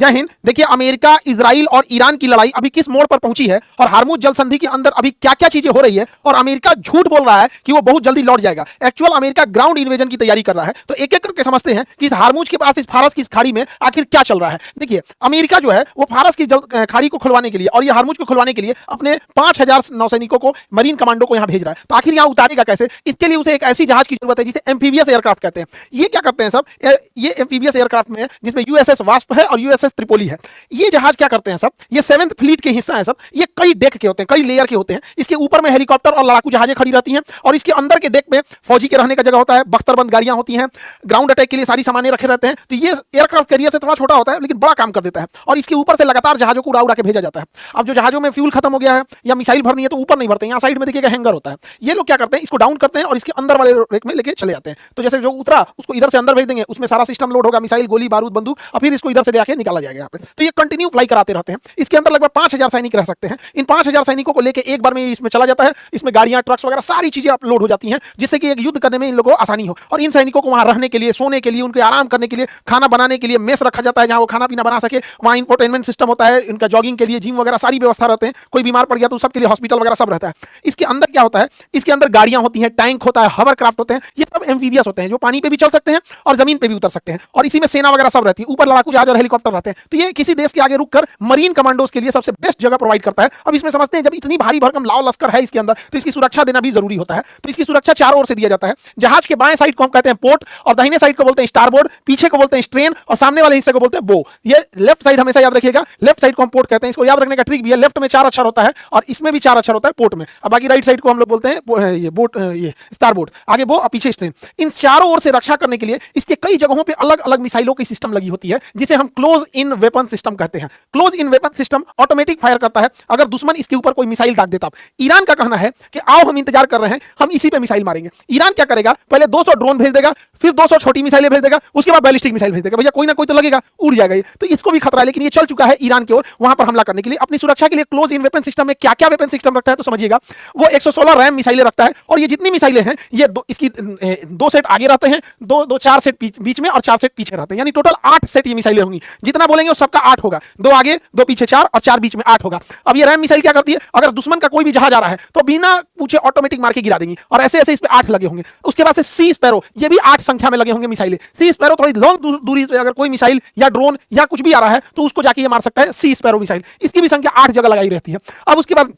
जय हिंद। देखिए, America, Israel और ईरान की लड़ाई अभी किस मोड़ पर पहुंची है और हार्मुज जल संधि के अंदर अभी क्या क्या चीजें हो रही है, और अमेरिका झूठ बोल रहा है कि वो बहुत जल्दी लौट जाएगा। एक्चुअल अमेरिका ग्राउंड इन्वेजन की तैयारी कर रहा है। तो एक एक करके समझते हैं कि इस हार्मुज के पास, इस फारस की इस खाड़ी में आखिर क्या चल रहा है। देखिए, अमेरिका जो है वो फारस की खाड़ी को खुलवाने के लिए और ये हार्मुज को खुलवाने के लिए अपने 5000 नौसैनिकों को, मरीन कमांडो को यहां भेज रहा है। तो आखिर यहां उतारेगा कैसे? इसके लिए उसे एक ऐसी जहाज की जरूरत है जिसे एम्फीबियस एयरक्राफ्ट कहते हैं। ये क्या करते हैं सब? ये एम्फीबियस एयरक्राफ्ट में, जिसमें यूएसएस वास्प है और यूएसएस त्रिपोली है। ये जहाज क्या करते हैं सब? ये 7th फ्लीट के हिस्सा है सब। ये कई डेक के होते हैं, कई लेयर के होते हैं। इसके ऊपर में हेलीकॉप्टर और लड़ाकू जहाजें खड़ी रहती हैं और इसके अंदर के डेक में फौजी के रहने का जगह होता है, बख्तरबंद गाड़ियां होती हैं, ग्राउंड अटैक के लिए सारी सामानें रखे रहते हैं। तो ये एयरक्राफ्ट कैरियर से थोड़ा छोटा होता है लेकिन बड़ा काम कर देता है और इसके ऊपर से लगातार जहाजों को उड़ा उड़ा के भेजा जाता है। अब जो जहाजों में फ्यूल खत्म हो गया है या मिसाइल भरनी है तो ऊपर नहीं भरते, यहाँ साइड में देखिएगा हैंगर होता है। ये लोग क्या करते हैं, इसको डाउन करते हैं और इसके अंदर वाले रेक में लेके चले जाते हैं। तो जैसे जो उतरा उसको इधर से अंदर भेज देंगे, उसमें सारा सिस्टम लोड होगा, मिसाइल, गोली बारूद, बंदूक, और फिर इसको इधर से आके निकाला जाएगा यहाँ पे। तो ये कंटिन्यू फ्लाई कराते रहते हैं। इसके अंदर लगभग 5000 सैनिक रह सकते हैं। इन 5000 सैनिकों को लेकर एक बार में इसमें चला जाता है। इसमें गाड़ियां, ट्रक्स वगैरह सारी चीजें अपलोड हो जाती हैं जिससे कि एक युद्ध करने में इन लोगों को आसानी हो। और इन सैनिकों को वहां रहने के लिए, सोने के लिए, उनके आराम करने के लिए, खाना बनाने के लिए मेस रखा जाता है जहां वो खाना पीना बना सके। वहां इंफोटेनमेंट सिस्टम होता है, इनका जॉगिंग के लिए जिम वगैरह सारी व्यवस्था रहते हैं। कोई बीमार पड़ गया तो सबके लिए हॉस्पिटल वगैरह सब रहता है। इसके अंदर क्या होता है? इसके अंदर गाड़ियां होती हैं, टैंक होता है, हवरक्राफ्ट होते हैं। ये सब एम्फीबियस होते हैं जो पानी पे भी चल सकते हैं और जमीन पे भी उतर सकते हैं। और इसी में सेना वगैरह सब रहती है, ऊपर लड़ाकू जहाज और हेलीकॉप्टर रहते हैं। तो ये किसी देश के आगे रुककर मरीन कमांडोज के लिए सबसे बेस्ट जगह प्रोवाइड करता है। अब इसमें समझते हैं, जब इतनी भारी भरकम लाव लश्कर है इसके अंदर तो इसकी सुरक्षा देना भी जरूरी होता है। तो इसकी सुरक्षा चारों ओर से दिया जाता है। जहाज के बाएं साइड को हम कहते हैं पोर्ट और दाहिने साइड को बोलते हैं स्टारबोर्ड, पीछे को बोलते हैं स्ट्रेन और सामने वाले हिस्से को बोलते हैं बो। ये लेफ्ट साइड हमेशा याद रखिएगा, लेफ्ट साइड को हम पोर्ट कहते हैं। इसको याद रखने का ट्रिक भी है, लेफ्ट में 4 अक्षर होता है और इसमें भी 4 अक्षर होता है पोर्ट में। अब बाकी राइट साइड को हम लोग बोलते हैं ये बोट, ये स्टारबोर्ड, आगे बो और पीछे स्ट्रेन। इन चारों ओर से रक्षा करने के लिए इसके कई जगहों पे अलग अलग मिसाइलों की सिस्टम लगी होती है जिसे हम क्लोज इन वेपन सिस्टम कहते हैं। Close in weapon system automatic fire करता है अगर दुश्मन इसके ऊपर कोई मिसाइल दाग देता। ईरान का कहना है कि आओ हम इंतजार कर रहे हैं, हम इसी पे मिसाइल मारेंगे। ईरान क्या करेगा? पहले 200 ड्रोन भेज देगा, फिर 200 छोटी मिसाइलें भेज देगा, उसके बाद बैलिस्टिक मिसाइल भेज देगा। भैया कोई ना कोई तो लगेगा, उड़ जाएगा ये। तो इसको भी खतरा है, लेकिन ये चल चुका है ईरान की ओर वहां पर हमला करने के लिए। अपनी सुरक्षा के लिए क्लोज इन वेपन सिस्टम में क्या क्या वेपन सिस्टम रखता है तो समझिएगा। वो 116 रैम मिसाइलें रखता है और ये जितनी मिसाइलें हैं ये इसकी 2 सेट आगे रहते हैं, 4 सेट बीच में और 4 सेट पीछे रहते हैं। यानी टोटल 8 सेट ये मिसाइलें होंगी। जितना बोलेंगे वो सबका 8 होगा, 2 आगे, 2 पीछे, 4 और 4 बीच में 8 होगा। अब ये रैम मिसाइल क्या करती है? अगर दुश्मन का कोई भी जहाज आ रहा है तो बिना पूछे ऑटोमेटिक मार के गिरा देंगी और ऐसे ऐसे इस पे 8 लगे होंगे। उसके बाद से सी स्पैरो, ये भी 8 संख्या में लगे होंगे मिसाइलें। सी स्पैरो थोड़ी लॉन्ग दूरी से अगर कोई मिसाइल या ड्रोन या कुछ भी आ रहा है तो उसको जाके ये मार सकता है, सी स्पैरो मिसाइल। इसकी भी संख्या 8 जगह लगाई रहती है। अब उसके बाद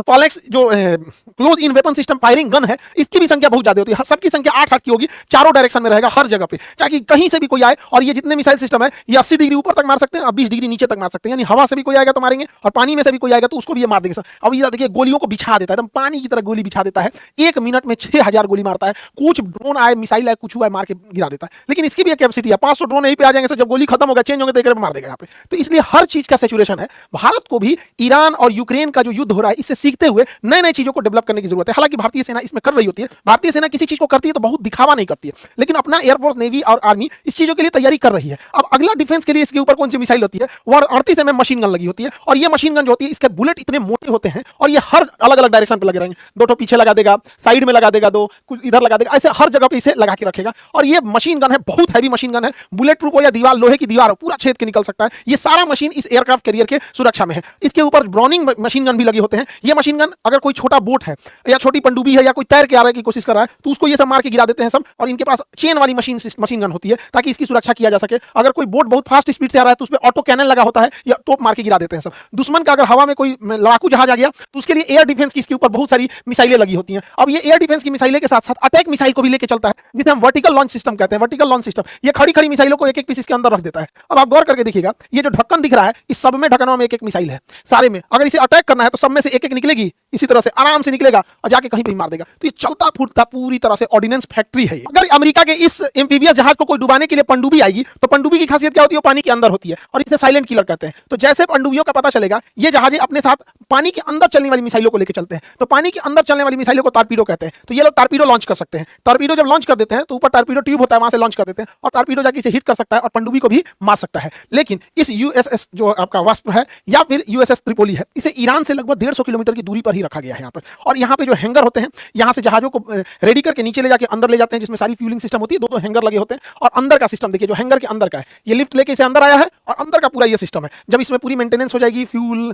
पॉलेक्स जो close in weapon system firing gun है, इसकी भी संख्या बहुत ज्यादा होती है। सबकी संख्या 8 की होगी, चारों डायरेक्शन में रहेगा हर जगह पे, ताकि कहीं से भी कोई आए। और ये जितने मिसाइल सिस्टम है ये 80 डिग्री ऊपर तक मार सकते हैं और 20 डिग्री नीचे तक मार सकते हैं। यानी हवा से भी कोई आएगा तो मारेंगे और पानी में से भी कोई आएगा तो उसको भी ये मार देंगे सर। अब ये देखिए गोलियों को बिछा देता है, एकदम पानी की तरह गोली बिछा देता है। 1 मिनट में 6000 गोली मारता है। कुछ ड्रोन आए, मिसाइल आए, कुछ हुआ मार के गिरा देता है। लेकिन इसकी भी एक कैपेसिटी है, 500 ड्रोन यहीं पे आ जाएंगे सर, जब गोली खत्म होगा चेंज होंगे तो मार देगा यहाँ पे। तो इसलिए हर चीज का सैचुरेशन है। भारत को भी ईरान और यूक्रेन का जो युद्ध हो रहा है इससे सीखते हुए नए नई चीजों को डेवलप करने की जरूरत है। हालांकि भारतीय सेना इसमें कर रही होती है। भारतीय सेना किसी चीज को करती है तो बहुत दिखावा नहीं करती है, लेकिन अपना एयरफोर्स, नेवी और आर्मी इस चीजों के लिए तैयारी कर रही है। अब अगला डिफेंस के लिए इसके ऊपर कौन सी मिसाइल होती है? वो 38 mm मशीन गन लगी होती है। और ये मशीन गन जो होती है इसके बुलेट इतने मोटे होते हैं और ये हर अलग अलग डायरेक्शन पे लगे रहेंगे। 2 ठो पीछे लगा देगा, साइड में लगा देगा, 2 कुछ इधर लगा देगा, ऐसे हर जगह पे इसे लगा के रखेगा। और ये मशीन गन है, बहुत हैवी मशीन गन है, बुलेट प्रूफ हो या दीवार, लोहे की दीवार हो, पूरा छेद के निकल सकता है। ये सारा मशीन इस एयरक्राफ्ट कैरियर के सुरक्षा में है। इसके ऊपर ब्राउनिंग मशीन गन भी लगे होते हैं। ये मशीन गन अगर कोई छोटा बोट है या छोटी पनडुब्बी है या कोई तैर के आ रहा है की कोशिश कर रहा है तो उसको ये सब मार के गिरा देते हैं सब। और इनके पास चेन वाली मशीन गन होती है ताकि इसकी सुरक्षा किया जा सके। अगर कोई बोट बहुत फास्ट स्पीड से आ रहा है तो उसमें ऑटो कैनन लगा होता है या तोप मार के गिरा देते हैं सब। दुश्मन का अगर हवा में कोई लड़ाकू जहाज आ गया तो उसके लिए एयर डिफेंस की इसके ऊपर बहुत सारी मिसाइलें लगी होती हैं। अब ये एयर डिफेंस की मिसाइलें के साथ साथ अटैक मिसाइल को भी लेके चलता है, जिसे हम वर्टिकल लॉन्च सिस्टम कहते हैं। वर्टिकल लॉन्च सिस्टम ये खड़ी खड़ी मिसाइलों को एक एक पीस इसके अंदर रख देता है। अब आप गौर करके देखिएगा, ये जो ढक्कन दिख रहा है इस सब में, ढक्कनों में एक एक मिसाइल है सारे में। अगर इसे अटैक करना है तो सब में से एक एक निकलेगी, इसी तरह से आराम से निकलेगा और जाके कहीं पे मार देगा। तो ये चलता फूटता पूरी तरह से ऑर्डिनेंस फैक्ट्री है। अगर अमेरिका के इस एम्फीबियस जहाज को कोई डुबाने के लिए पनडुब्बी आएगी तो पनडुब्बी की खासियत क्या होती है? वो पानी के अंदर होती है और इसे साइलेंट किलर कहते हैं। तो जैसे पनडुब्बियों का पता चलेगा, ये जहाजें अपने साथ पानी के अंदर चलने वाली मिसाइलों को लेकर चलते हैं। तो पानी के अंदर चलने वाली मिसाइलों को टारपीडो कहते हैं। तो ये लोग टारपीडो लॉन्च कर सकते हैं। टारपीडो जब लॉन्च कर देते हैं तो ऊपर टारपीडो ट्यूब होता है, वहां से लॉन्च कर देते हैं और टारपीडो जाके इसे हिट कर सकता है और पनडुब्बी को भी मार सकता है। लेकिन इस यूएसएस जो आपका वास्प है या फिर यूएसएस त्रिपोली है, इसे ईरान से लगभग 150 किलोमीटर मीटर की दूरी पर ही रखा गया है यहाँ पर। और यहाँ पे जो हैंगर होते हैं, यहाँ से जहाजों को रेडी करके नीचे ले जाके अंदर ले जाते हैं, जिसमें सारी फ्यूलिंग सिस्टम होती है। दो हैंगर लगे होते हैं और अंदर का सिस्टम देखिए, जो हैंगर के अंदर का है, ये लिफ्ट लेके इसे अंदर आया है और अंदर का पूरा ये सिस्टम है। जब इसमें पूरी मेंटेनेंस हो जाएगी, फ्यूल,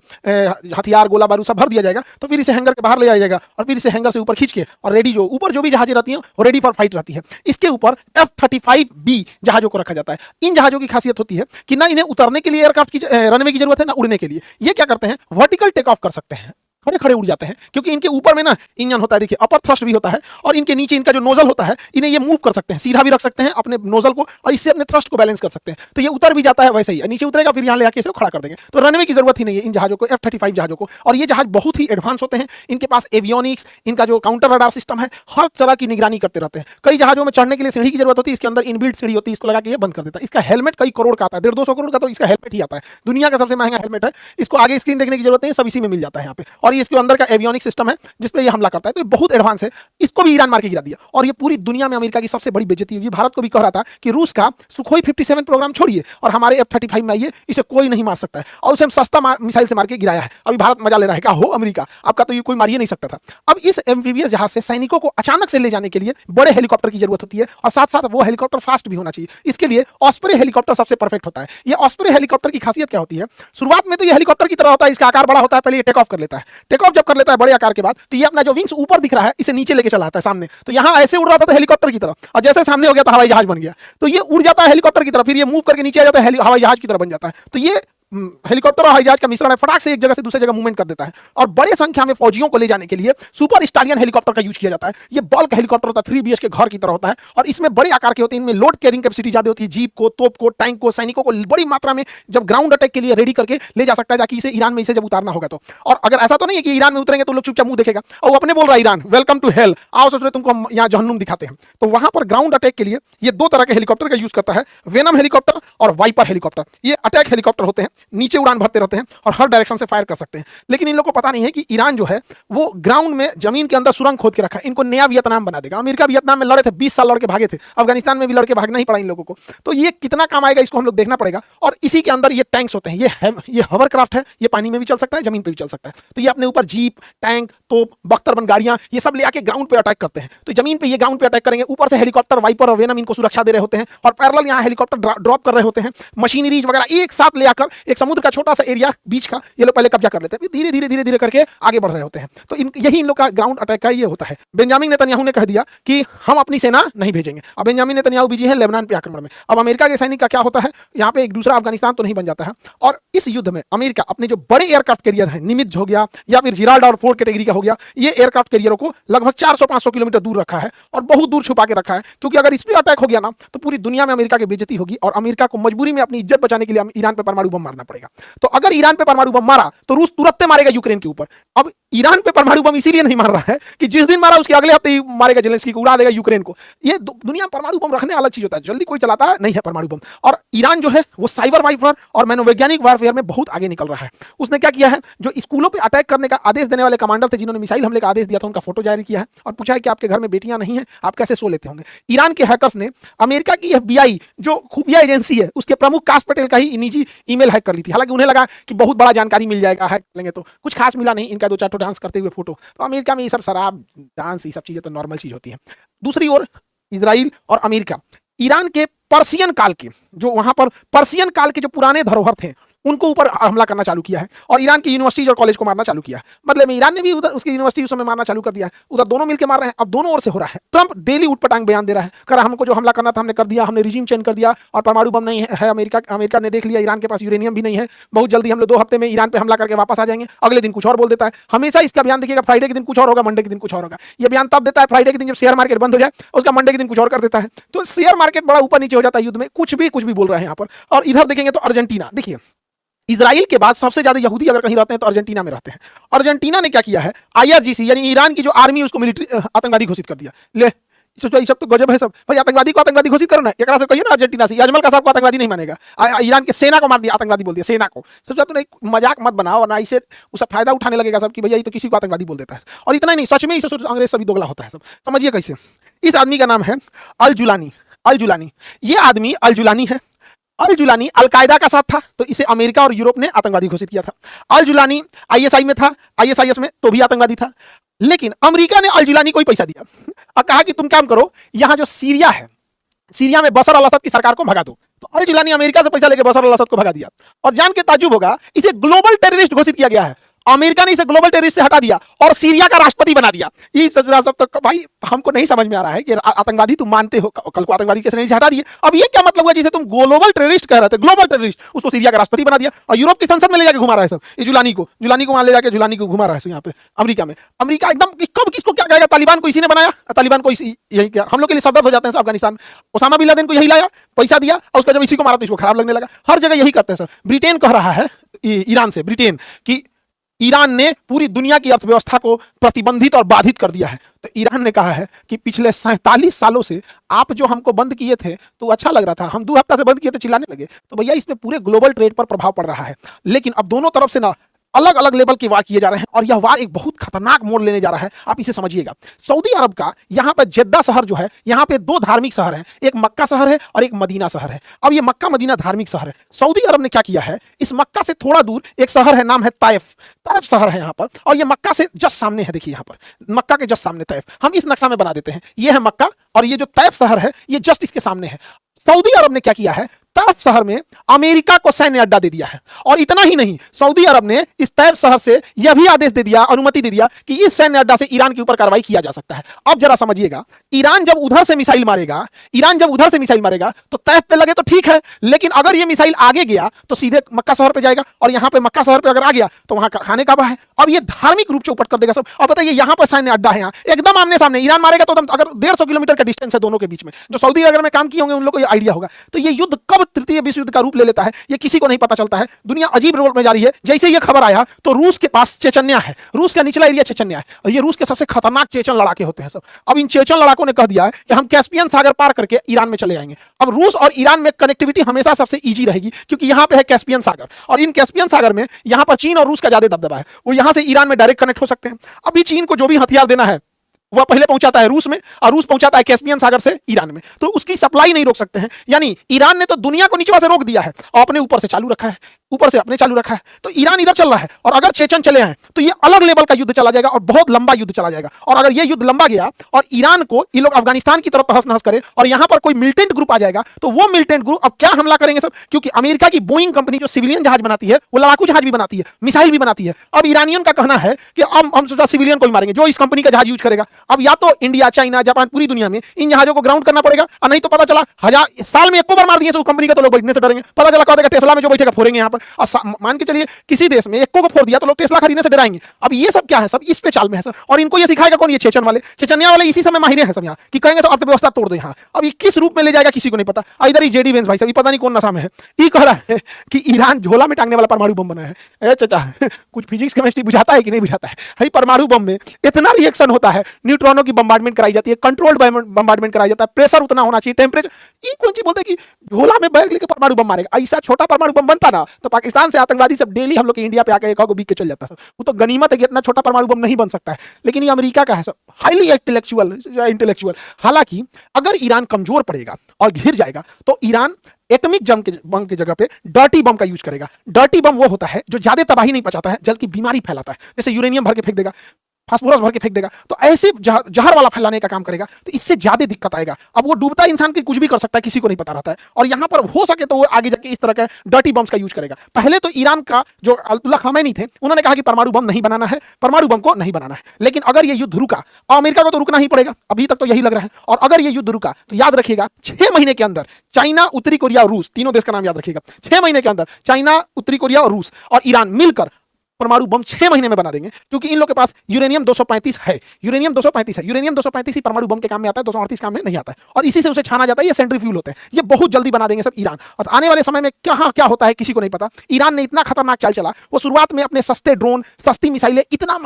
हथियार, गोला बारूद सब भर दिया जाएगा, तो फिर इसे हैंगर के बाहर ले जाया जाएगा और फिर इसे हैंगर से ऊपर खींच के और रेडी, जो ऊपर जो भी जहाजें रहती हैं वो रेडी फॉर फाइट रहती है। इसके ऊपर F-35B जहाजों को रखा जाता है। इन जहाजों की खासियत होती है कि ना इन्हें उतरने के लिए एयरक्राफ्ट की रनवे की जरूरत है, ना उड़ने के लिए। ये क्या करते हैं, वर्टिकल टेक ऑफ कर सकते हैं, खड़े खड़े उड़ जाते हैं, क्योंकि इनके ऊपर में ना इंजन होता है, देखिए अपर थ्रस्ट भी होता है, और इनके नीचे इनका जो नोजल होता है, इन्हें ये मूव कर सकते हैं, सीधा भी रख सकते हैं अपने नोजल को और इससे अपने थ्रस्ट को बैलेंस कर सकते हैं। तो ये उतर भी जाता है वैसे ही, नीचे उतरेगा फिर यहाँ ले आके इसे खड़ा कर देंगे। तो रनवे की जरूरत ही नहीं है इन जहाजों को, F-35 जहाजों को। और ये जहाज बहुत ही एडवांस होते हैं, इनके पास एवियोनिक्स, इनका जो काउंटर रडार सिस्टम है, हर तरह की निगरानी करते रहते हैं। कई जहाजों में चढ़ने के लिए सीढ़ी की जरूरत होती है, इसके अंदर इनबिल्ट सीढ़ी होती है, इसको लगा के ये बंद कर देता है। इसका हेलमेट कई करोड़ का आता है, 150-200 करोड़ का तो इसका हेलमेट ही आता है, दुनिया का सबसे महंगा हेलमेट है। इसको आगे स्क्रीन देखने की जरूरत नहीं है, सब इसी में मिल जाता है यहाँ पे। और ये इसके अंदर का एवियोनिक्स सिस्टम है जिस पे ये हमला करता है, तो ये बहुत एडवांस है। इसको भी ईरान मार के गिरा दिया और ये पूरी दुनिया में अमेरिका की सबसे बड़ी बेइज्जती हुई। भारत को भी कह रहा था कि रूस का सुखोई 57 प्रोग्राम छोड़िए और हमारे F-35 में आइए, इसे कोई नहीं मार सकता है, और उसे हम सस्ता मिसाइल से मार के गिराया है। अभी भारत मजा ले रहा है, क्या हो अमेरिका, आपका तो ये कोई मार ही नहीं सकता था। अब इस एम्फीबियस जहाज से सैनिकों को अचानक से ले जाने के लिए बड़े हेलीकॉप्टर की जरूरत होती है, और साथ साथ वो हेलीकॉप्टर फास्ट भी होना चाहिए। इसके लिए ऑस्प्रे हेलीकॉप्टर सबसे परफेक्ट होता है। ये ऑस्प्रे हेलीकॉप्टर की खासियत क्या होती है, शुरुआत में तो ये हेलीकॉप्टर की तरह होता है, इसका आकार बड़ा होता है, पहले ये टेक ऑफ कर लेता है। टेक ऑफ जब कर लेता है बड़े आकार के बाद, तो ये अपना जो विंग्स ऊपर दिख रहा है इसे नीचे लेके चला आता है सामने। तो यहाँ ऐसे उड़ रहा था हेलीकॉप्टर की तरह, और जैसे सामने हो गया तो हवाई जहाज बन गया। तो ये उड़ जाता है हेलीकॉप्टर की तरह, फिर ये मूव करके नीचे आ जाता है, हवाई जहाज की तरह बन जाता है। तो ये हेलीकॉप्टर और हवाई जहाज का मिश्रण है, फटाक से एक जगह से दूसरी जगह मूवमेंट कर देता है। और बड़े संख्या में फौजियों को ले जाने के लिए सुपर स्टालियन हेलीकॉप्टर का यूज किया जाता है। ये बल्क हेलीकॉप्टर होता है, 3 BH के घर की तरह होता है, और इसमें बड़े आकार के होते हैं। इनमें लोड कैरिंग कैपेसिटी ज्यादा होती है, जीप को, तोप को, टैंक को, सैनिकों को बड़ी मात्रा में जब ग्राउंड अटैक के लिए रेडी करके ले जा सकता है, ताकि इसे ईरान में इसे जब उतारना होगा तो। और अगर ऐसा तो नहीं है कि ईरान में उतरेंगे तो लोग चुपचाप मुंह देखेगा और अपने बोल रहा है ईरान वेलकम टू हेल, आओ सोच रहे तुमको हम यहाँ जहन्नुम दिखाते हैं। तो वहां पर ग्राउंड अटैक के लिए ये 2 तरह के हेलीकॉप्टर का यूज करता है, वेनम हेलीकॉप्टर और वाइपर हेलीकॉप्टर। ये अटैक हेलीकॉप्टर होते हैं, नीचे उड़ान भरते रहते हैं और हर डायरेक्शन से फायर कर सकते हैं। लेकिन इन लोगों को पता नहीं है कि ईरान जो है वो ग्राउंड में जमीन के अंदर सुरंग खोद के रखा है, इनको नया वियतनाम बना देगा। अमेरिका वियतनाम में लड़े थे, 20 साल लड़ के भागे थे, अफगानिस्तान में भी लड़ के भागना ही पड़ा इन लोगों को। तो ये कितना काम आएगा इसको हम लोग देखना पड़ेगा। और इसी के अंदर ये टैंक्स होते हैं, ये हवरक्राफ्ट है, ये पानी में भी चल सकता है, जमीन पे भी चल सकता है। तो ये अपने ऊपर जीप, टैंक, तोप, बख्तरबंद गाड़ियां ये सब ले आके ग्राउंड पे अटैक करते हैं। तो जमीन पे ये ग्राउंड पे अटैक करेंगे, ऊपर से हेलीकॉप्टर, वाइपर और वेनम इनको सुरक्षा दे रहे होते हैं, और पैरेलल यहाँ हेलीकॉप्टर ड्रॉप कर रहे होते हैं, मशीनरीज वगैरह एक साथ ले आकर एक समुद्र का छोटा सा एरिया बीच का ये लोग पहले कब्जा कर लेते हैं, धीरे धीरे धीरे धीरे करके आगे बढ़ रहे होते हैं। तो यही इन लोग का ग्राउंड अटैक का ये होता है। बेंजामिन नेतन्याहू ने कह दिया कि हम अपनी सेना नहीं भेजेंगे। अब बेंजामिन नेतन्याहू बिजी हैं लेबनान पे आक्रमण में। अब अमेरिका के सैनिक का क्या होता है, यहाँ पे एक दूसरा अफगानिस्तान तो नहीं बन जाता है। और इस युद्ध में अमेरिका अपने जो बड़े एयरक्राफ्ट कैरियर है, निमित्ज हो गया या फिर जिराल्ड और फोर्ड कैटेगरी का हो गया, ये एयरक्राफ्ट कैरियरों को लगभग 400-500 किलोमीटर दूर रखा है और बहुत दूर छुपा के रखा है, क्योंकि अगर इस पर अटैक हो गया ना तो पूरी दुनिया में अमेरिका की बेइज्जती होगी और अमेरिका को मजबूरी में अपनी इज्जत बचाने के लिए ईरान पे परमाणु बम मारना पड़ेगा। तो अगर ईरान पे परमाणु बम मारा तो रूस तुरंत मारेगा यूक्रेन के ऊपर। अब ईरान पे परमाणु बम इसीलिए नहीं मार रहा है कि जिस दिन मारा उसके अगले हफ्ते ही मारेगा जेलेंस्की को, उड़ा देगा यूक्रेन को। ये दुनिया परमाणु बम रखने अलग चीज होता है, जल्दी कोई चलाता नहीं है परमाणु बम। और ईरान जो है वो साइबर वारफेयर और मनोवैज्ञानिक वारफेयर में बहुत आगे निकल रहा है। उसने क्या किया है, जो स्कूलों पे अटैक करने का आदेश देने वाले कमांडर थे, जिन्होंने मिसाइल हमले का आदेश दिया था, उनका फोटो जारी किया है और पूछा है कि आपके घर में बेटियां नहीं है, आप कैसे सो लेते होंगे। ईरान के हैकर्स ने अमेरिका की FBI जो खुफिया एजेंसी है उसके प्रमुख काश पटेल का ही निजी ईमेल हैक कर ली थी। हालांकि उन्हें लगा कि बहुत बड़ा जानकारी मिल जाएगा, हैक लेंगे तो कुछ खास मिला नहीं, इनका 2-4 डांस करते हुए फोटो। तो अमेरिका में ये सब शराब, डांस, ये सब चीजें तो नॉर्मल चीज होती है। दूसरी ओर इजराइल और अमेरिका ईरान के पर्सियन काल के, जो वहां पर पर्सियन काल के जो पुराने धरोहर थे उनको ऊपर हमला करना चालू किया है और ईरान की यूनिवर्सिटीज और कॉलेज को मारना चालू किया है। मतलब में ईरान ने भी उधर उसकी यूनिवर्सिटी उस समय मारना चालू कर दिया है, उधर दोनों मिलकर मार रहे हैं। अब दोनों ओर से हो रहा है। ट्रंप डेली उठपटांग बयान दे रहा है, कर हमको जो हमला करना था हमने कर दिया, हमने रिजीम चेंज कर दिया और परमाणु बम नहीं है। अमेरिका ने देख लिया ईरान के पास यूरेनियम भी नहीं है, बहुत जल्दी हम लोग 2 हफ्ते में ईरान पे हमला करके वापस आ जाएंगे। अगले दिन कुछ और बोल देता है। हमेशा इसका बयान देखिएगा, फ्राइडे के दिन कुछ और होगा, मंडे के दिन कुछ और होगा। ये बयान तब देता है फ्राइडे के दिन जब शेयर मार्केट बंद हो जाए, उसका मंडे के दिन कुछ और कर देता है। तो शेयर मार्केट बड़ा ऊपर नीचे हो जाता है युद्ध में, कुछ भी बोल रहे हैं यहाँ पर। और इधर देखेंगे तो अर्जेंटीना, देखिए इजराइल के बाद सबसे ज्यादा यहूदी अगर कहीं रहते हैं तो अर्जेंटीना में रहते हैं। अर्जेंटीना ने क्या किया है, IRGC यानी ईरान की जो आर्मी उसको मिलिट्री आतंकवादी घोषित कर दिया। ले सोचो, ये सब तो गजब है सब भाई। आतंकवादी को आतंकवादी घोषित करना, एक से कहिए ना अर्जेंटीना से, अजमल का साहब को आतंकवादी नहीं मानेगा। ईरान के सेना को मार दिया, आतंकवादी बोल दिया सेना को। सोचो तो नहीं, मजाक मत बनाओ ना, इसे उसका फायदा उठाने लगेगा सब कि भैया ये तो किसी को आतंकवादी बोल देता है। और इतना ही नहीं, सच में इसे अंग्रेज सभी दोगला होता है सब। समझिए कैसे। इस आदमी का नाम है अल जुलानी। ये आदमी अल जुलानी है, अल जुलानी अल कायदा का साथ था, तो इसे अमेरिका और यूरोप ने आतंकवादी घोषित किया था। अल जुलानी आईएसआई में था, आईएसआईएस में, तो भी आतंकवादी था। लेकिन अमेरिका ने अल जुलानी को ही पैसा दिया और कहा कि तुम काम करो, यहां जो सीरिया है, सीरिया में बशर अल असद की सरकार को भगा दो। तो अल जुलानी अमेरिका से पैसा लेके बशर अल असद को भगा दिया। और जान के ताज्जुब होगा, इसे ग्लोबल टेररिस्ट घोषित किया गया है। अमेरिका ने इसे ग्लोबल टेररिस्ट से हटा दिया और सीरिया का राष्ट्रपति बना दिया। ये सब तो भाई हमको नहीं समझ में आ रहा है कि आतंकवादी तुम मानते हो, कल को आतंकवादी कैसे नहीं हटा दिए। अब ये क्या मतलब हुआ, जिसे तुम ग्लोबल टेररिस्ट कह रहे थे, ग्लोबल टेररिस्ट, उसको सीरिया का राष्ट्रपति बना दिया और यूरोप की संसद में ले जाकर घुमा रहा है सब। ये जुलानी को वहां ले जाकर जुलानी को घुमा रहा है यहाँ पे अमेरिका में। अमेरिका एकदम कब किसको क्या कहेगा, तालिबान को इसी ने बनाया, तालिबान को यही क्या हम लोग के लिए सरदर्द हो जाते हैं अफगानिस्तान। ओसामा बिन लादेन को यही लाया, पैसा दिया, और उसका जब इसी को मारा तो इसको खराब लगने लगा। हर जगह यही करते हैं सर। ब्रिटेन कह रहा है ईरान से, ब्रिटेन की ईरान ने पूरी दुनिया की अर्थव्यवस्था को प्रतिबंधित और बाधित कर दिया है। तो ईरान ने कहा है कि पिछले 47 सालों से आप जो हमको बंद किए थे तो अच्छा लग रहा था, हम 2 हफ्ता से बंद किए तो चिल्लाने लगे। तो भैया इसमें पूरे ग्लोबल ट्रेड पर प्रभाव पड़ रहा है। लेकिन अब दोनों तरफ से ना अलग अलग लेवल के वार किए जा रहे हैं और यह वार एक बहुत खतरनाक मोड़ लेने जा रहा है। आप इसे समझिएगा, सऊदी अरब का यहाँ पर जेद्दा शहर जो है, यहाँ पे 2 धार्मिक शहर हैं, एक मक्का शहर है और एक मदीना शहर है। अब ये मक्का मदीना धार्मिक शहर है। सऊदी अरब ने क्या किया है, इस मक्का से थोड़ा दूर एक शहर है, नाम है तैफ। तैफ शहर है यहाँ पर, और ये मक्का से जस्ट सामने है। देखिए यहाँ पर मक्का के जस्ट सामने तैफ, हम इस नक्शा में बना देते हैं। ये है मक्का और ये जो तैफ शहर है ये जस्ट इसके सामने है। सऊदी अरब ने क्या किया है, तैफ शहर में अमेरिका को सैन्य अड्डा दे दिया है। और इतना ही नहीं, सऊदी अरब ने इस तैफ शहर से यह भी आदेश दे दिया, अनुमति दे दिया कि इस सैन्य अड्डा से ईरान के ऊपर कार्रवाई किया जा सकता है। अब जरा समझिएगा, ईरान जब उधर से मिसाइल मारेगा तो तैफ पे लगे तो ठीक है, लेकिन अगर यह मिसाइल आगे गया तो सीधे मक्का शहर पे जाएगा, और यहां पे मक्का शहर पे अगर आ गया तो वहां खाने काबा है। अब ये धार्मिक रूप से उपट कर देगा सब। अब बताइए, यहां पर सैन्य अड्डा है, यहाँ एकदम आमने सामने। ईरान मारेगा तो अगर 150 किलोमीटर का डिस्टेंस है दोनों के बीच में, जो सऊदी अरब में काम किए होंगे उन लोगों को ये आइडिया होगा। तो ये युद्ध कब तृतीय विश्व युद्ध का रूप ले लेता है ये किसी को नहीं पता चलता है। दुनिया अजीब रोल में जा रही है। जैसे ये खबर आया तो रूस के पास चेचन्या है, रूस का निचला एरिया चेचन्या है, और ये रूस के सबसे खतरनाक चेचन लड़ाके होते हैं सब। अब इन चेचन लड़ाकों ने कह दिया है कि हम कैस्पियन सागर पार करके ईरान में चले जाएंगे। अब रूस और ईरान में कनेक्टिविटी हमेशा सबसे ईजी रहेगी, क्योंकि यहां पे है कैस्पियन सागर, और इन कैस्पियन सागर में यहां पर चीन और रूस का ज्यादा दबदबा है। वो यहां से ईरान में डायरेक्ट कनेक्ट हो सकते हैं। अभी चीन को जो भी हथियार देना है वह पहले पहुंचाता है रूस में, और रूस पहुंचाता है कैस्पियन सागर से ईरान में। तो उसकी सप्लाई नहीं रोक सकते हैं। यानी ईरान ने तो दुनिया को नीचे से रोक दिया है और अपने ऊपर से चालू रखा है, ऊपर से अपने चालू रखा है। तो ईरान इधर चल रहा है, और अगर चेचन चले हैं तो ये अलग लेवल का युद्ध चला जाएगा और बहुत लंबा युद्ध चला जाएगा। और अगर ये युद्ध लंबा गया और ईरान को ये लोग अफगानिस्तान की तरफ तहस नहस करे और यहां पर कोई मिलिटेंट ग्रुप आ जाएगा, तो वो मिलिटेंट ग्रुप अब क्या हमला करेंगे सब, क्योंकि अमेरिका की बोइंग कंपनी जो सिविलियन जहाज बनाती है, वो लड़ाकू जहाज भी बनाती है, मिसाइल भी बनाती है। अब ईरानियन का कहना है कि हम सोचा सिविलियन को ही मारेंगे जो इस कंपनी का जहाज यूज करेगा। अब या तो इंडिया, चाइना, जापान, पूरी दुनिया में इन जहाजों को ग्राउंड करना पड़ेगा, और नहीं तो पता चला 1000 साल में 1 बार मार दिए तो कंपनी का, तो लोग बैठने से डरेंगे। पता चला कह टेस्ला में जो बैठेगा फोड़ेंगे यहाँ पर। और मान के चलिए किसी देश में 1 को फोड़ दिया तो लोग टेस्ला खरीदने से डराएंगे। अब ये सब क्या है, सब इस पे चाल में है सर। और इनको ये सिखाएगा कौन, ये चेचन वाले, चेचनिया वाले इसी समय माहिर हैं सब यहाँ, कि कहेंगे तो अर्थव्यवस्था तोड़ दो यहाँ। अब ये किस रूप में ले जाएगा किसी को नहीं पता। इधर ही जेडी वेंस भाई साहब, पता नहीं कौन नशा में है, ये कह रहा है कि ईरान झोला में टांगने वाला परमाणु बम बना है। चाचा कुछ फिजिक्स केमिस्ट्री बुझाता है कि नहीं बुझाता है। परमाणु बम में इतना रिएक्शन होता है, न्यूट्रॉनों की बम्बार्डमेंट कराई जाती है, कंट्रोल्ड बम्बार्डमेंट कराया जाता है, प्रेशर उतना होना चाहिए, टेम्परेचर। ये कौन सी बोलते हैं कि झोला में बैग लेके परमाणु बम मारेगा। ऐसा छोटा परमाणु बम बनता ना तो पाकिस्तान से आतंकवादी सब डेली हम लोग के इंडिया पे आके एक बिक के चल जाता है। वो तो गनीमत है कि इतना छोटा परमाणु बम नहीं बन सकता है। लेकिन ये अमेरिका का है सब, हाईली इंटेलेक्चुअल। हालांकि अगर ईरान कमजोर पड़ेगा और घिर जाएगा तो ईरान एटॉमिक बम की जगह पे डर्टी बम का यूज करेगा। डर्टी बम वो होता है जो ज्यादा तबाही नहीं पहुंचाता है, जबकि बीमारी फैलाता है। जैसे यूरेनियम भर के फेंक देगा, फास्फोरस भर के फेंक देगा, तो ऐसे जहर वाला फैलाने का काम करेगा, तो इससे ज्यादा दिक्कत आएगा। अब वो डूबता इंसान के कुछ भी कर सकता है, किसी को नहीं पता रहता है। और यहां पर हो सके तो वो आगे जाके इस तरह के डर्टी बम्स का यूज करेगा। पहले तो ईरान का जो अयतुल्लाह खामेनी थे, उन्होंने कहा कि परमाणु बम नहीं बनाना है, परमाणु बम को नहीं बनाना है। लेकिन अगर ये युद्ध रुका, अमेरिका को तो रुकना ही पड़ेगा, अभी तक तो यही लग रहा है। और अगर ये युद्ध रुका तो याद रखिएगा 6 महीने के अंदर चाइना, उत्तरी कोरिया और रूस, तीनों देश का नाम याद रखिएगा, 6 महीने के अंदर चाइना, उत्तरी कोरिया और रूस और ईरान मिलकर परमाणु बम 6 महीने में बना देंगे। क्योंकि इन लोग के पास यूरेनियम 235 है, यूरेनियम 235 ही परमाणु बम के काम में आता है, 238 काम में नहीं आता है। और इसी से उसे छाना जाता है, ये सेंट्रीफ्यूल होते हैं। ये बहुत जल्दी बना देंगे सब ईरान। और आने वाले समय में क्या होता है किसी को नहीं पता। ईरान ने इतना खतरनाक चाल चला, वो शुरुआत में अपने सस्ते ड्रोन, सस्ती मिसाइलें इतना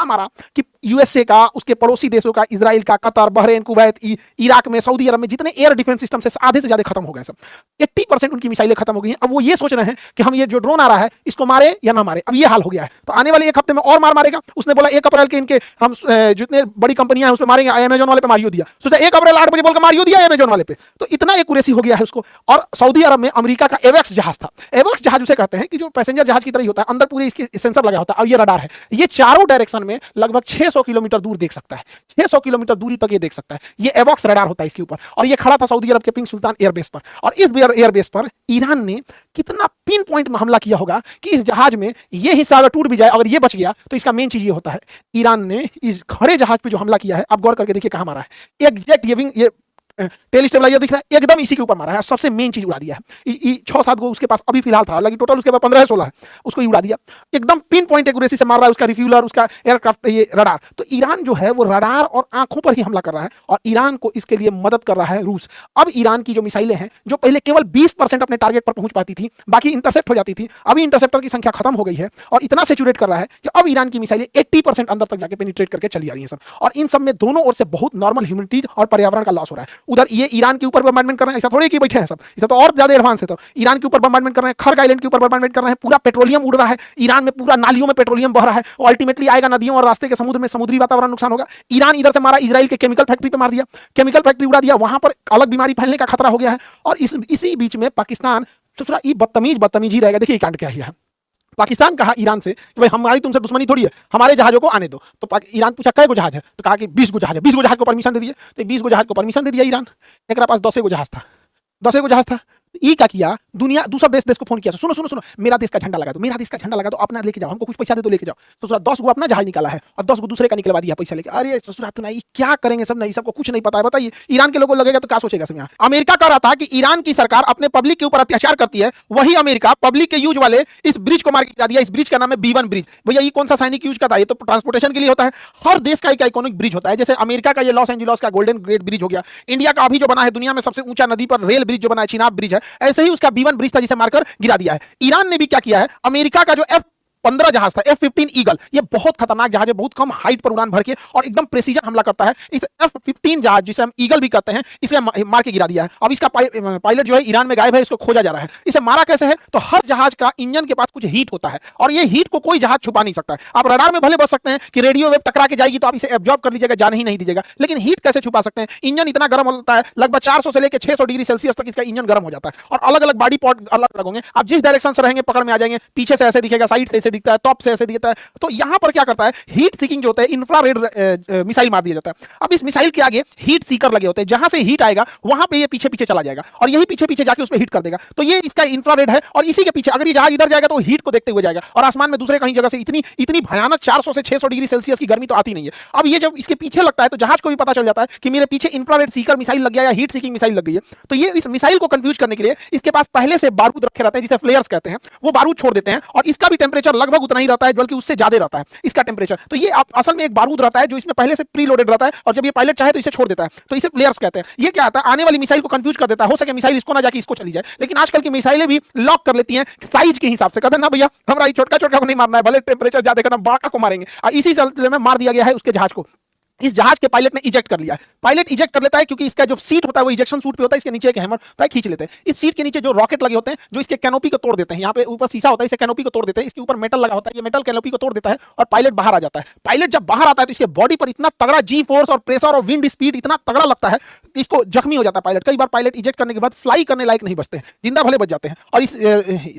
मारा कि यूएसए का, उसके पड़ोसी देशों का, इजराइल का, कतर, बहरीन, कुवैत, इराक में, सऊदी अरब में जितने एयर डिफेंस सिस्टम से आधे से ज्यादा खत्म हो गए सब। 80% उनकी मिसाइलें खत्म हो गई हैं। अब वो ये सोच रहे हैं कि हम ये जो ड्रोन आ रहा है इसको मारे या ना मारे। अब ये हाल हो हो गया है, तो आने वाले एक हफ्ते में और मार मारेगा। उसने बोला 1 अप्रैल के इनके हम जितने बड़ी कंपनियां हैं उस पर मारेंगे, अमेजन वाले पे मारियो दिया, सोचा 1 अप्रैल 8 बजे बोलकर मारियो दिया अमेजन वाले पे। तो इतना एक्यूरेसी हो गया है उसको। और सऊदी अरब में अमेरिका का एवेक्स जहाज था, एवेक्स जहाज उसे कहते हैं कि जो पैसेंजर जहाज की तरह ही होता है, अंदर पूरे इसके सेंसर लगा होता है और ये रडार है, ये चारों डायरेक्शन में लगभग 600 किलोमीटर दूर देख सकता है, 600 किलोमीटर दूरी तक ये देख सकता है। ये एवेक्स रडार होता है इसके ऊपर, और ये खड़ा था सऊदी अरब के किंग सुल्तान एयरबेस पर। और इस एयरबेस पर ईरान ने कितना पिन पॉइंट में हमला किया होगा कि इस जहाज में ये हिस्सा अगर टूट भी जाए, अगर ये बच गया, तो इसका मेन चीज ये होता है, ईरान ने इस खड़े जहाज पे जो हमला किया है, आप गौर करके देखिए कहां मारा है। एग्जैक्ट ये टेल स्टेबलाइजर दिख रहा है, एकदम इसी के ऊपर मारा है, सबसे मेन चीज उड़ा दिया है। 6-7 गो उसके पास अभी फिलहाल था, हालांकि टोटल उसके पास 15-16 है, उसको ही उड़ा दिया। एकदम पिन पॉइंट एक्यूरेसी से मार रहा है उसका रिफ्यूलर, उसका एयरक्राफ्ट, ये रडार। तो ईरान जो है वो रडार और आंखों पर ही हमला कर रहा है, और ईरान को इसके लिए मदद कर रहा है रूस। अब ईरान की जो मिसाइलें हैं, जो पहले केवल 20% अपने टारगेट पर पहुंच पाती थी, बाकी इंटरसेप्ट हो जाती थी, अभी इंटरसेप्टर की संख्या खत्म हो गई है, और इतना सेचुरेट कर रहा है कि अब ईरान की मिसाइलें 80% अंदर तक जाके पेनिट्रेट करके चली आ रही हैं सब। और इन सब में दोनों ओर से बहुत नॉर्मल ह्यूमैनिटीज और पर्यावरण का लॉस हो रहा है। उधर ये ईरान के ऊपर बम्बार्डमेंट कर रहे हैं, ऐसा थोड़ी कि बैठे हैं सब, इससे तो और ज्यादा एडवांस है। तो ईरान के ऊपर बम्बार्डमेंट कर रहे हैं, खर्ग आइलैंड के ऊपर बम्बार्डमेंट कर रहे हैं, पूरा पेट्रोलियम उड़ रहा है ईरान में, पूरा नालियों में पेट्रोलियम बह रहा है, और अल्टीमेटली आएगा नदियों और रास्ते के समुद्र में, समुद्री वातावरण नुकसान होगा। ईरान इधर से मारा, इजराइल के केमिकल फैक्ट्री पे मार दिया, केमिकल फैक्ट्री उड़ा दिया, वहां पर अलग बीमारी फैलने का खतरा हो गया है। और इसी बीच में पाकिस्तान ससुरा ये बदतमीज ही रहेगा। देखिए कांड क्या है, पाकिस्तान कहा ईरान से कि भाई हमारी तुमसे दुश्मनी थोड़ी है, हमारे जहाजों को आने दो। तो ईरान पूछा कै गो जहाज है, तो कहा कि 20 गो जहाज है, 20 गो जहाज को परमिशन दे दिए। तो 20 गो जहाज को परमिशन दे दिया ईरान, एक पास 10 गो जहाज था, 10 गो जहाज था। ये क्या किया, दुनिया दूसरा देश को फोन किया, सुनो सुनो सुनो, मेरा देश का झंडा लगा दो, मेरा देश का झंडा लगा दो, अपना लेके जाओ, हमको कुछ पैसा दे दो, लेके जाओ। तो ससुरा 10 गो अपना जहाज निकाला है और 10 गो दूसरे का निकलवा दिया पैसा लेके। अरे ससुरा तो नहीं, क्या करेंगे सब, नहीं सबको कुछ नहीं पता है। बताइए ईरान के लोगों को लगेगा तो क्या सोचेगा सब। यहाँ अमेरिका कह रहा था कि ईरान की सरकार अपने पब्लिक के ऊपर अत्याचार करती है, वही अमेरिका पब्लिक के यूज वाले इस ब्रिज को मार के गिरा दिया। इस ब्रिज का नाम है B1 ब्रिज। भैया ये कौन सा सैनिक यूज का था, ये तो ट्रांसपोर्टेशन के लिए होता है। हर देश का एक आइकॉनिक ब्रिज होता है, जैसे अमेरिका का ये लॉस एंजेलिस का गोल्डन गेट ब्रिज हो गया, इंडिया का अभी जो बना है दुनिया में सबसे ऊंचा नदी पर रेल ब्रिज जो बना है चिनाब ब्रिज है, ऐसे ही उसका B1 ब्रिज था जिसे मारकर गिरा दिया है। ईरान ने भी क्या किया है, अमेरिका का जो F-15 जहाज था, F-15 ईगल, ये बहुत खतरनाक जहाज है, बहुत कम हाइट पर उड़ान भर के और एकदम प्रेसिजन हमला करता है। इस F-15 जहाज जिसे हम ईगल भी कहते हैं, इसे मार के गिरा दिया है। अब इसका पायलट जो है ईरान में गायब है, इसको खोजा जा रहा है। इसे मारा कैसे है, तो हर जहाज का इंजन के पास कुछ हीट होता है, और ये हीट को कोई जहाज छुपा नहीं सकता है। आप रडार में भले बच सकते हैं कि रेडियो वेव टकरा के जाएगी तो आप इसे एब्जॉर्ब कर लीजिएगा, जाने ही नहीं दीजिएगा, लेकिन हीट कैसे छुपा सकते हैं। इंजन इतना गर्म होता है, लगभग 400 से लेकर 600 डिग्री सेल्सियस तक इसका इंजन गर्म हो जाता है, और अलग अलग बॉडी पार्ट अलग अलग होंगे। आप जिस डायरेक्शन से रहेंगे पकड़ में आ जाएंगे, पीछे से ऐसे दिखेगा, साइड से ऐसे दिखता है, टॉप से ऐसे दिखता है। तो यहां पर क्या करता है, हीट सीकिंग जो होता है, इंफ्रारेड मिसाइल मार दिया जाता है। अब इस मिसाइल के आगे हीट सीकर लगे होते हैं, जहां से हीट आएगा वहां पे ये पीछे पीछे चला जाएगा, और यही पीछे पीछे जाके उस पर हीट कर देगा। तो ये इसका इंफ्रारेड है, और इसी के पीछे अगर ये जहाज इधर जाएगा तो हीट को देखते हुए जाएगा, और आसमान में दूसरे कहीं जगह से इतनी भयानक 400 से 600 डिग्री सेल्सियस की गर्मी तो आती नहीं है। अब ये जब इसके पीछे लगता है तो जहाज को भी पता चल जाता है कि मेरे पीछे इंफ्रारेड सीकर मिसाइल लग गया या हीट सीकिंग मिसाइल लग गई है। तो ये इस मिसाइल को कंफ्यूज करने के लिए इसके पास पहले से बारूद रखे रहते हैं, जिसे फ्लेयर्स कहते हैं, वो बारूद छोड़ देते हैं, और इसका भी टेम्परेचर लगभग उतना ही रहता है, बल्कि उससे ज्यादा रहता है इसका टेम्परेचर। तो ये असल में एक बारूद रहता है जो इसमें पहले से प्री लोडेड रहता है, और जब ये पायलट चाहे तो इसे छोड़ देता है, तो इसे फ्लेयर्स कहते हैं। ये क्या आता है, आने वाली मिसाइल को कंफ्यूज कर देता है। हो सके मिसाइल इसको ना जाके इसको चली जाए, लेकिन आजकल की मिसाइलें भी लॉक कर लेती हैं साइज के हिसाब से, कहते हैं ना भैया हमारा ये छोटा छोटा को नहीं मारना है, भले टेम्परेचर ज्यादा करना, बड़ा को मारेंगे। इसी सिलसिले में मार दिया गया है उसके जहाज को। इस जहाज के पायलट ने इजेक्ट कर लिया है। पायलट इजेक्ट कर लेता है क्योंकि इसका जो सीट होता है वो इजेक्शन सूट पे होता है, इसके नीचे एक हैमर होता है, खींच लेते हैं। इस सीट के नीचे जो रॉकेट लगे होते हैं जो इसके कैनोपी को तोड़ देते हैं, यहाँ पे ऊपर शीशा होता है, इसे कैनोपी को तोड़ देते हैं, इसके ऊपर मेटल लगा होता है, ये मेटल कैनोपी को तोड़ देता है और पायलट बाहर आ जाता है। पायलट जब बाहर आता है तो इसके बॉडी पर इतना तगड़ा जी फोर्स और प्रेशर और विंड स्पीड इतना तगड़ा लगता है कि इसको जख्मी हो जाता है पायलट। कई बार पायलट इजेक्ट करने के बाद फ्लाई करने लायक नहीं बचते हैं, जिंदा भले बच जाते हैं। और इस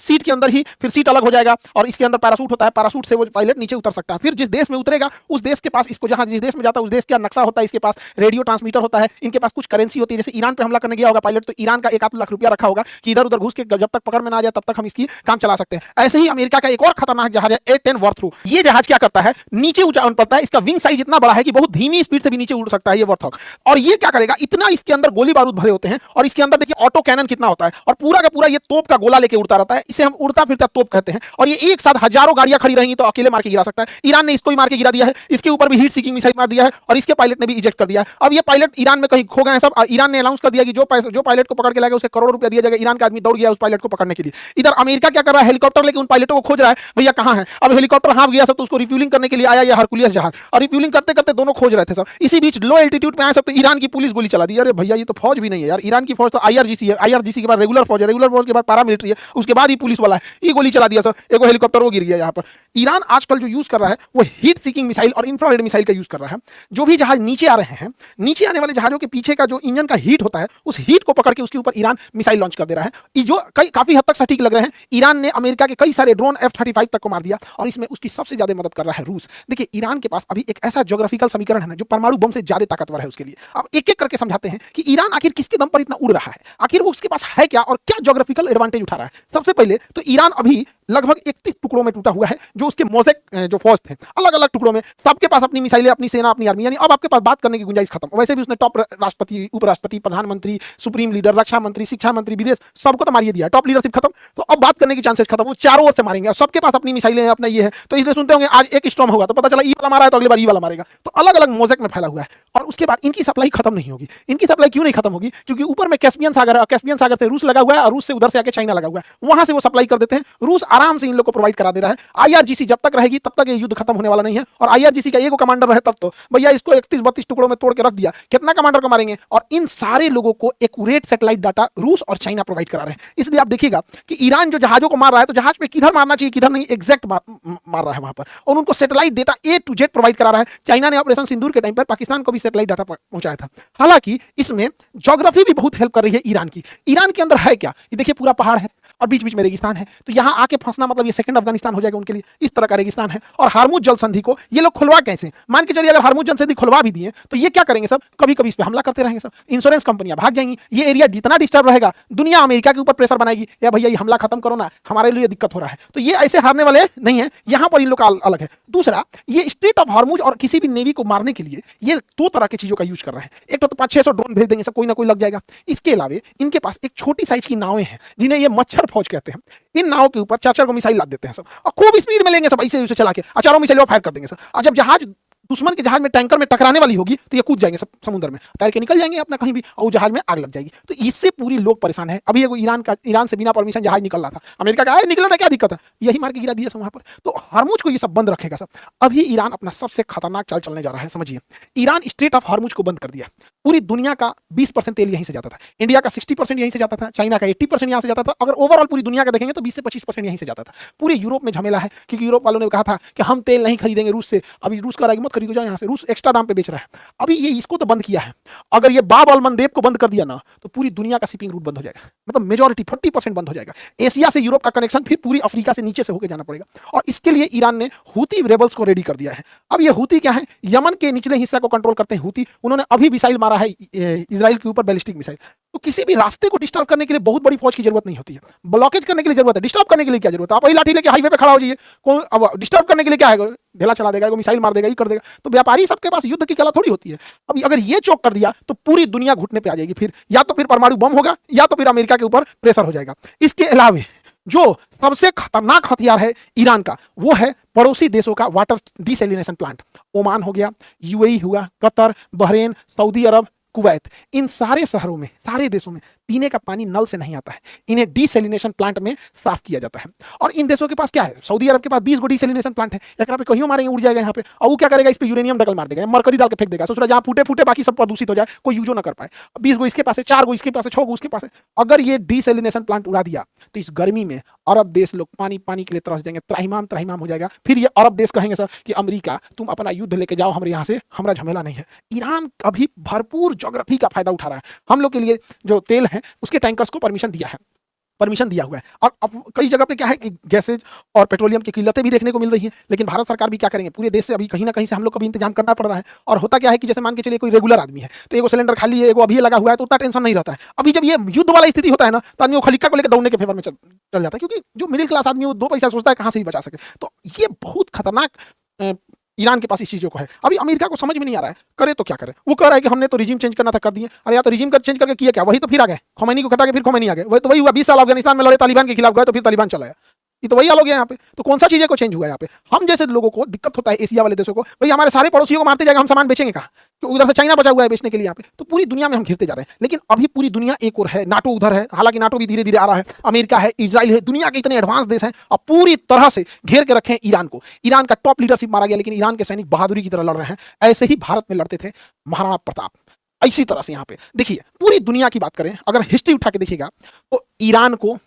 सीट के अंदर ही फिर सीट अलग हो जाएगा और इसके अंदर पैरासूट होता है, पैरासूट से वो पायलट नीचे उतर सकता है। फिर जिस देश में उतरेगा उस देश के पास इसको जहां जिस देश में जाता है उस देश का नक्शा होता है, इसके पास रेडियो ट्रांसमीटर होता है, इनके पास कुछ करेंसी होती है। जैसे ईरान पे हमला करने गया होगा पायलट तो ईरान का 1-8 लाख रुपया रखा होगा कि इधर उधर घुस के जब तक पकड़ में ना आ जाए तब तक हम इसकी काम चला सकते हैं। ऐसे ही अमेरिका का एक और खतरनाक जहाज है A-10 वॉर्थ्रॉग। ये जहाज क्या करता है, नीचे उड़ान पड़ता है, इसका विंग साइज इतना बड़ा है कि बहुत धीमी स्पीड से भी नीचे उड़ सकता है ये वॉर्थ्रॉग। और ये क्या करेगा, इतना इसके अंदर गोली बारूद भरे होते हैं और इसके अंदर देखिए ऑटो कैनन कितना होता है और पूरा का पूरा ये तोप का गोला लेके उड़ता रहता है। इसे हम उड़ता फिरता तोप कहते हैं। और ये एक साथ हजारों गाड़ियां खड़ी रहेंगी तो अकेले मार के गिरा सकता है। ईरान ने इसको भी मार के गिरा दिया है, इसके ऊपर भी हीट सीकिंग मिसाइल मार दिया है और इसके पायलट ने भी इजेक्ट कर दिया। अब ये पायलट ईरान में कहीं खो गए हैं सब। ईरान ने अनाउंस कर दिया कि जो पायलट को पकड़ के लाएगा उसके करोड़ रुपया दिया जाएगा। ईरान का आदमी दौड़ गया उस पायलट को पकड़ने के लिए। इधर अमेरिका क्या कर रहा है, हेलीकॉप्टर लेके उन पायलटों को खोज रहा है, भैया कहां है। अब हेलीकॉप्टर हाँफ गया सब, तो उसको रिफ्यूलिंग करने के लिए आया ये हरकुलियस जहाज, और रिफ्यूलिंग करते करते दोनों खोज रहे थे सब। इसी बीच लो एल्टीट्यूड पे आए सब, तो ईरान की पुलिस गोली चला दी। अरे भैया ये तो फौज भी नहीं है यार, ईरान की फौज तो आईआरजीसी है, आईआरजीसी के बाद रेगुलर फौज है, रेगुलर फौज के बाद पैरामिलिट्री है, उसके बाद ही पुलिस वाला है। ये गोली चला दिया सब, एक हेलीकॉप्टर वो गिर गया यहाँ पर। ईरान आजकल जो यूज कर रहा है वो हीट सीकिंग मिसाइल और इंफ्रारेड मिसाइल का यूज कर रहा है। जो भी जहाज नीचे आ रहे हैं, नीचे आने वाले जहाजों के पीछे का जो इंजन का हीट होता है, उस हीट को पकड़ के उसके ऊपर ईरान मिसाइल लॉन्च कर दे रहा है। ये जो काफी हद तक सटीक लग रहे हैं। ईरान ने अमेरिका के कई सारे ड्रोन F-35 तक को मार दिया, और इसमें उसकी सबसे ज्यादा मदद कर रहा है रूस। देखिए ईरान के पास अभी एक ऐसा ज्योग्राफिकल समीकरण है ना जो परमाणु बम से ज्यादा ताकतवर है उसके लिए। अब एक एक करके समझाते हैं कि ईरान आखिर किसके दम पर इतना उड़ रहा है, आखिर वो उसके पास है क्या और क्या ज्योग्राफिकल एडवांटेज उठा रहा है। सबसे पहले तो ईरान अभी लगभग 31 टुकड़ों में टूटा हुआ है। जो उसके मोज़ेक जो फौज थे अलग अलग टुकड़ों में, सबके पास अपनी मिसाइलें, अपनी सेना, अपनी आर्मी, यानी अब आपके पास बात करने की गुंजाइश खत्म। वैसे भी उसने टॉप राष्ट्रपति, उपराष्ट्रपति, प्रधानमंत्री, सुप्रीम लीडर, रक्षा मंत्री, शिक्षा मंत्री, विदेश सबको तो मारिए दिया, टॉप लीडरशिप खत्म। तो अब बात करने की चांसेस खत्म, वो चारों ओर से मारेंगे और सबके पास अपनी मिसाइलें, अपना ये है। तो इसलिए सुनते होंगे आज एक स्टॉर्म होगा तो पता चला ई वाला मारा है तो अगली बार ई वाला मारेगा। तो अलग अलग मोज़ेक में फैला हुआ है। और उसके बाद इनकी सप्लाई खत्म नहीं होगी। इनकी सप्लाई क्यों नहीं खत्म होगी, क्योंकि ऊपर में कैस्पियन सागर है, कैस्पियन सागर से रूस लगा हुआ है और रूस से उधर से आके चाइना लगा हुआ है, वहां से वो सप्लाई कर देते हैं। रूस आराम से इन लोग को प्रोवाइड करा दे रहा है। आईआरजीसी जब तक रहेगी तब तक ये युद्ध खत्म होने वाला नहीं है। और आईआरजीसी का एक कमांडर रहे तब तो भैया इसको 31-32 टुकड़ों में तोड़ के रख दिया, कितना कमांडर को मारेंगे। और इन सारे लोगों को एक्यूरेट सैटेलाइट डाटा रूस और चाइना प्रोवाइड करा रहे हैं। इसलिए आप देखिएगा कि ईरान जो जहाजों को मार रहा है तो जहाज पे किधर मारना चाहिए किधर नहीं एग्जैक्ट मार रहा है वहां पर, और उनको satellite data A to Z provide करा रहा है। चाइना ने ऑपरेशन सिंदूर के टाइम पर पाकिस्तान को भी सैटेलाइट डाटा पहुंचाया था। हालांकि इसमें ज्योग्राफी भी बहुत हेल्प कर रही है ईरान की। ईरान के अंदर है क्या, ये देखिए पूरा पहाड़ है और बीच बीच में रेगिस्तान है। तो यहां आके फंसना मतलब ये सेकंड अफगानिस्तान हो जाएगा उनके लिए, इस तरह का रेगिस्तान है। और हार्मुज जल संधि को ये लोग खुलवा कैसे, मान के चलिए अगर हार्मुज जल संधि खुलवा भी दिए तो ये क्या करेंगे सब, कभी कभी इस पे हमला करते रहेंगे सब, इंश्योरेंस कंपनियां भाग जाएंगी। ये एरिया जितना डिस्टर्ब रहेगा दुनिया अमेरिका के ऊपर प्रेशर बनाएगी, या भैया ये हमला खत्म करो ना, हमारे लिए दिक्कत हो रहा है। तो ये ऐसे हारने वाले नहीं है, यहां पर इन लोग का अलग है। दूसरा, ये स्टेट ऑफ हार्मुज और किसी भी नेवी को मारने के लिए ये दो तरह की चीजों का यूज कर रहे हैं। एक तो 500-600 ड्रोन भेज देंगे सब, कोई ना कोई लग जाएगा। इसके अलावा इनके पास एक छोटी साइज की नावें हैं जिन्हें ये मच्छर फौज कहते हैं। इन नावों के ऊपर 4-4 को मिसाइल लाद देते हैं सब, और खूब स्पीड में लेंगे सब, ऐसे उसे चला के चारों मिसाइल फायर कर देंगे सब। और जब जहाज दुश्मन के जहाज में टैंकर में टकराने वाली होगी तो ये कूद जाएंगे सब समुद्र में, तैर के निकल जाएंगे अपना कहीं भी, और जहाज में आग लग जाएगी। तो इससे पूरी लोग परेशान है। अभी एगो ईरान से बिना परमिशन जहाज निकल रहा था, अमेरिका का निकल रहा, क्या दिक्कत है, यही मार के गिरा दिया सब वहां पर। तो हार्मुज को ये सब बंद रखेगा सब। अभी ईरान अपना सबसे खतरनाक चाल चलने जा रहा है, समझिए। ईरान स्टेट ऑफ हार्मुज को बंद कर दिया। पूरी दुनिया का 20% तेल यहीं से जाता था, इंडिया का 60% यहीं से जाता था, चाइना का 80% यहां से जाता था। अगर ओवरऑल पूरी दुनिया का देखेंगे तो 20 से 25% यहीं से जाता था। पूरे यूरोप में झमेला है, क्योंकि यूरोप वालों ने कहा था कि हम तेल नहीं खरीदेंगे रूस से। अभी रूस का मत खरीदो जाओ यहाँ से, रूस एक्स्ट्रा दाम पे बेच रहा है। अभी ये इसको तो बंद किया है। अगर ये बाब अल मंदेब को बंद कर दिया ना तो पूरी दुनिया का शिपिंग रूट बंद हो जाएगा, मतलब मेजॉरिटी 40% बंद हो जाएगा। एशिया से यूरोप का कनेक्शन फिर पूरी अफ्रीका से नीचे से होकर जाना पड़ेगा। और इसके लिए ईरान ने हूती रेबल्स को रेडी कर दिया है। अब ये हूती क्या है, यमन के निचले हिस्सा को कंट्रोल करते हैं हूती। उन्होंने अभी मिसाइल मारा है इजराइल के ऊपर, बैलिस्टिक मिसाइल। तो किसी भी रास्ते को डिस्टर्ब करने के लिए बहुत बड़ी फौज की जरूरत नहीं होती है, ब्लॉकेज करने के लिए जरूरत है। डिस्टर्ब करने के लिए क्या जरूरत है, आप वही लाठी लेके हाईवे पे खड़ा हो जाइए। कौन अब डिस्टर्ब करने के लिए क्या है, ढेला चला देगा, मिसाइल मार देगा, ये कर देगा। तो व्यापारी सबके पास युद्ध की कला थोड़ी होती है। अब अगर ये चौक कर दिया तो पूरी दुनिया घुटने पे आ जाएगी। फिर या तो फिर परमाणु बम होगा या तो फिर अमेरिका के ऊपर प्रेशर हो जाएगा। इसके अलावा जो सबसे खतरनाक हथियार है ईरान का, वो है पड़ोसी देशों का वाटर डिसैलिनेशन प्लांट। ओमान हो गया, यूएई हुआ, कतर, बहरीन, सऊदी अरब, कुवैत, इन सारे शहरों में, सारे देशों में पीने का पानी नल से नहीं आता है, इन्हें डिसैलिनेशन प्लांट में साफ किया जाता है। और इन देशों के पास क्या है, सऊदी अरब के पास 20 गो डिसैलिनेशन प्लांट है। एक पे कहीं मारेंगे उड़ जाएगा यहाँ पे, और वो क्या करेगा, इस पे यूरेनियम डगल मार देगा, मरकरी डाल के फेंक देगा। सोच रहा जहाँ फूटे फूटे बाकी सब प्रदूषित हो जाए, कोई यूजो ना कर पाए। 20 गो इसके पास है, 4 गो इसके पास है, 6 गो उसके पास है। अगर ये डिसैलिनेशन प्लांट उड़ा दिया तो इस गर्मी में अरब देश लोग पानी पानी के लिए तरस जाएंगे, त्राहिमाम त्राहिमाम हो जाएगा। फिर ये अरब देश कहेंगे सर कि अमेरिका तुम अपना युद्ध लेके जाओ, हमारे यहाँ से हमारा झमेला नहीं है। ईरान अभी भरपूर ज्योग्राफी का फायदा उठा रहा है। हम लोग के लिए जो तेल है उसके टैंकर्स को परमिशन दिया हुआ है। और अब कई जगह पे क्या है कि गैसेज और पेट्रोलियम की किल्लतें भी देखने को मिल रही है। लेकिन भारत सरकार भी क्या करेंगे, पूरे देश से अभी कहीं ना कहीं से हम लोग को भी इंतजाम करना पड़ रहा है। और होता क्या है कि जैसे मान के चलिए कोई रेगुलर आदमी है तो एगो सिलेंडर खाली है, एगो अभी लगा हुआ है, तो उतना टेंशन नहीं रहता है। अभी जब ये युद्ध वाला स्थिति होता है ना तो आदमी वो खलीका को लेकर दौड़ने के फेवर में चल जाता है, क्योंकि जो मिडिल क्लास आदमी वो 2 पैसा सोचता है कहाँ से भी बचा सके। तो ये बहुत खतरनाक ईरान के पास इस चीजों को है। अभी अमेरिका को समझ में नहीं आ रहा है, करे तो क्या करे। वो कह रहा है कि हमने तो रिजीम चेंज करना था, कर दिए। अरे या तो रिजीम चेंज करके किया क्या, वही तो फिर आ गए, खोमैनी को हटा के फिर खोमैनी आ गए। वही तो वही हुआ, 20 साल अफगानिस्तान में लड़े तालिबान के खिलाफ, गए तो फिर तालिबान चला गया। ये तो वही लोग हैं यहाँ पे। तो कौन सा चीजें को चेंज हुआ है यहाँ पे? हम जैसे लोगों को दिक्कत होता है एशिया वाले देशों को, भाई हमारे सारे पड़ोसियों को मारते जाएगा, हम सामान बेचेंगे कहाँ? कि उधर से चाइना बचा हुआ है बेचने के लिए यहाँ पे। तो पूरी दुनिया में हम घिरते जा रहे हैं। लेकिन अभी पूरी दुनिया एक और है, नाटो उधर है, हालांकि नाटो भी धीरे धीरे आ रहा है, अमेरिका है, इजराइल है, दुनिया के इतने एडवांस देश हैं और पूरी तरह से घेर के रखे हैं ईरान को। ईरान का टॉप लीडरशिप मारा गया, लेकिन ईरान के सैनिक बहादुरी की तरह लड़ रहे हैं। ऐसे ही भारत में लड़ते थे महाराणा प्रताप, इसी तरह से यहाँ पे देखिए पूरी दुनिया की बात करें, अगर हिस्ट्री उठा के देखिएगा तो ईरान को,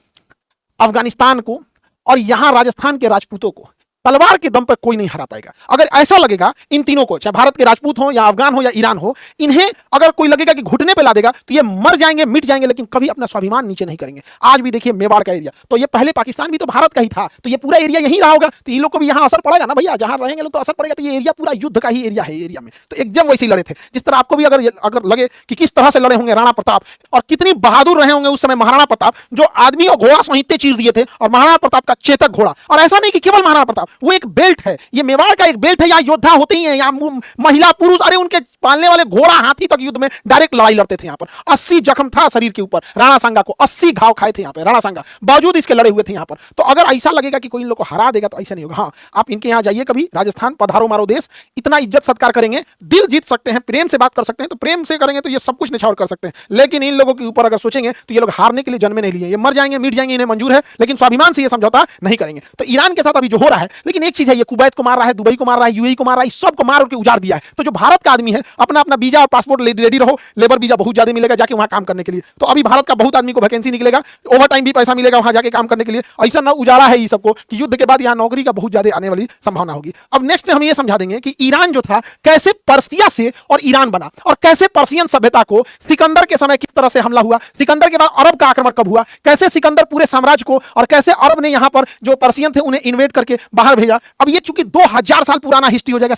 अफगानिस्तान को और यहां राजस्थान के राजपूतों को तलवार के दम पर कोई नहीं हरा पाएगा। अगर ऐसा लगेगा इन तीनों को, चाहे भारत के राजपूत हो या अफगान हो या ईरान हो, इन्हें अगर कोई लगेगा कि घुटने पे ला देगा तो ये मर जाएंगे, मिट जाएंगे, लेकिन कभी अपना स्वाभिमान नीचे नहीं करेंगे। आज भी देखिए मेवाड़ का एरिया, तो ये पहले पाकिस्तान भी तो भारत का ही था, तो ये पूरा एरिया यही रहा होगा, तो इन लोग को भी यहाँ असर पड़ेगा ना भैया, जहां रहेंगे लोग तो असर पड़ेगा। तो ये एरिया पूरा युद्ध का ही एरिया है, एरिया में तो एकदम वैसे ही लड़े थे। जिस तरह आपको भी अगर लगे कि किस तरह से लड़े होंगे राणा प्रताप और कितनी बहादुर रहे होंगे उस समय महाराणा प्रताप, जो आदमी और घोड़ा सहित चीर दिए थे, और महाराणा प्रताप का चेतक घोड़ा। और ऐसा नहीं कि केवल महाराणा प्रताप, वो एक बेल्ट है, ये मेवाड़ का एक बेल्ट है, यहाँ योद्धा होते ही हैं, यहाँ महिला पुरुष, अरे उनके पालने वाले घोड़ा हाथी तक युद्ध में डायरेक्ट लड़ाई लड़ते थे। यहाँ पर 80 जख्म था शरीर के ऊपर, राणा सांगा को 80 घाव खाए थे यहाँ पे राणा सांगा, बावजूद इसके लड़े हुए थे यहाँ पर। तो अगर ऐसा लगेगा कि कोई इन लोग को हरा देगा तो ऐसा नहीं होगा। हाँ, आप इनके यहाँ जाइए कभी, राजस्थान पधारो मारो देश, इतना इज्जत सत्कार करेंगे, दिल जीत सकते हैं, प्रेम से बात कर सकते हैं, तो प्रेम से करेंगे तो ये सब कुछ निछावर कर सकते हैं। लेकिन इन लोगों के ऊपर अगर सोचेंगे तो ये लोग हारने के लिए जन्मे नहीं लिए, ये मर जाएंगे, मिट जाएंगे, इन्हें मंजूर है, लेकिन स्वाभिमान से ये समझौता नहीं करेंगे। तो ईरान के साथ अभी जो हो रहा है, लेकिन एक चीज है, ये कुवैत को मार रहा है, दुबई को मार रहा है, यूएई को मार रहा है, सबको मार के उजाड़ दिया है। तो जो भारत का आदमी है, अपना अपना वीजा और पासपोर्ट रेडी रहो, लेबर वीजा बहुत ज्यादा मिलेगा जाके वहां काम करने के लिए। तो अभी भारत का बहुत आदमी को वैकेंसी निकलेगा, ओवर टाइम भी पैसा मिलेगा वहां जाके काम करने के लिए। ऐसा ना उजाड़ा है ये सबको कि युद्ध के बाद यहाँ नौकरी का बहुत ज्यादा आने वाली संभावना होगी। अब नेक्स्ट हम ये समझा देंगे कि ईरान जो था कैसे पर्सिया से और ईरान बना, और कैसे पर्सियन सभ्यता को सिकंदर के समय किस तरह से हमला हुआ, सिकंदर के बाद अरब का आक्रमण कब हुआ, कैसे सिकंदर पूरे साम्राज्य को, और कैसे अरब ने यहाँ पर जो पर्सियन थे उन्हें इन्वेट करके बाहर भेजा। अब ये चूंकि 2000 साल पुराना हिस्ट्री हो जाएगा,